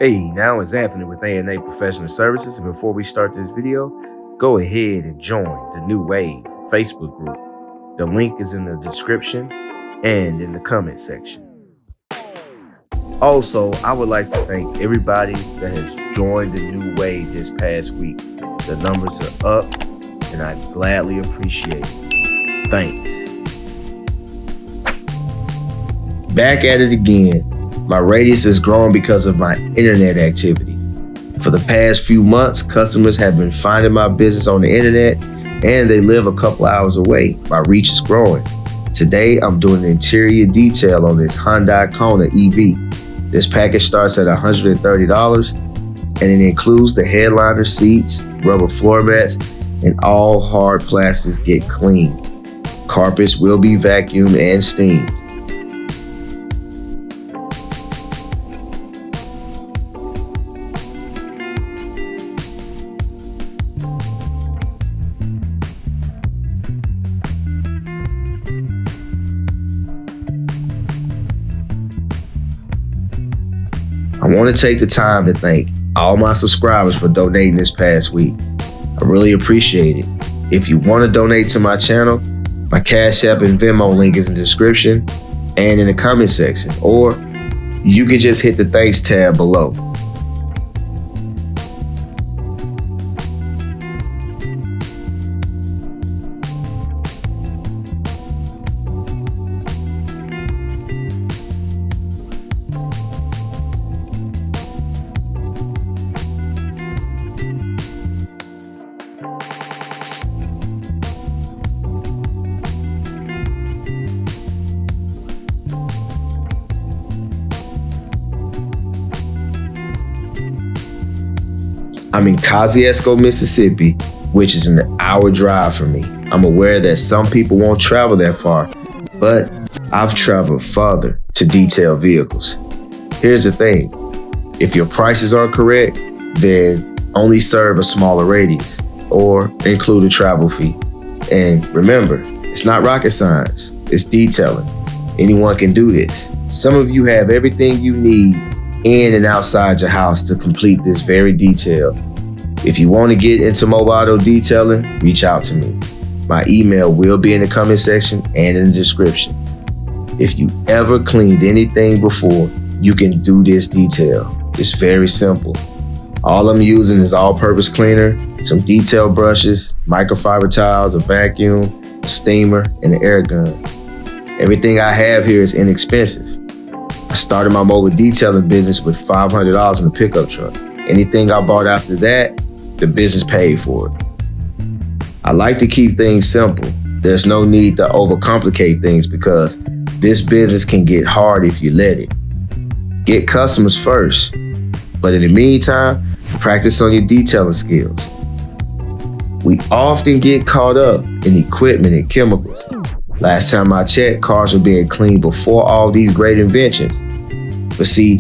Hey, now it's Anthony with A&A Professional Services, and before we start this video, go ahead and join the New Wave Facebook group. The link is in the description and in the comment section. Also, I would like to thank everybody that has joined the New Wave this past week. The numbers are up, and I gladly appreciate it. Thanks. Back at it again. My radius is growing because of my internet activity. For the past few months, customers have been finding my business on the internet, and they live a couple hours away. My reach is growing. Today, I'm doing the interior detail on this Hyundai Kona EV. This package starts at $130, and it includes the headliner seats, rubber floor mats, and all hard plastics get cleaned. Carpets will be vacuumed and steamed. I want to take the time to thank all my subscribers for donating this past week. I really appreciate it. If you want to donate to my channel, my Cash App and Venmo link is in the description and in the comment section, or you can just hit the thanks tab below. I'm in Kosciuszko, Mississippi, which is an hour drive from me. I'm aware that some people won't travel that far, but I've traveled farther to detail vehicles. Here's the thing. If your prices are correct, then only serve a smaller radius or include a travel fee. And remember, it's not rocket science, it's detailing. Anyone can do this. Some of you have everything you need in and outside your house to complete this very detail. If you want to get into mobile auto detailing, reach out to me. My email will be in the comment section and in the description. If you ever cleaned anything before, you can do this detail. It's very simple. All I'm using is all-purpose cleaner, some detail brushes, microfiber towels, a vacuum, a steamer, and an air gun. Everything I have here is inexpensive. I started my mobile detailing business with $500 in a pickup truck. Anything I bought after that, the business paid for it. I like to keep things simple. There's no need to overcomplicate things because this business can get hard if you let it. Get customers first, but in the meantime, practice on your detailing skills. We often get caught up in equipment and chemicals. Last time I checked, cars were being cleaned before all these great inventions. But see,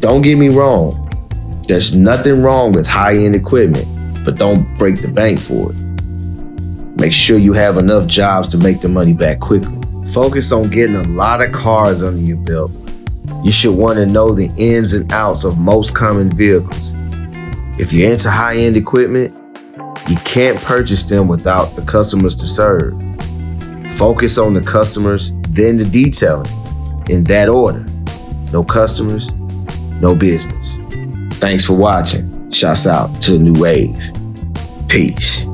don't get me wrong. There's nothing wrong with high-end equipment, but don't break the bank for it. Make sure you have enough jobs to make the money back quickly. Focus on getting a lot of cars under your belt. You should want to know the ins and outs of most common vehicles. If you're into high-end equipment, you can't purchase them without the customers to serve. Focus on the customers, then the detailing, in that order. No customers, no business. Thanks for watching. Shouts out to the New Wave. Peace.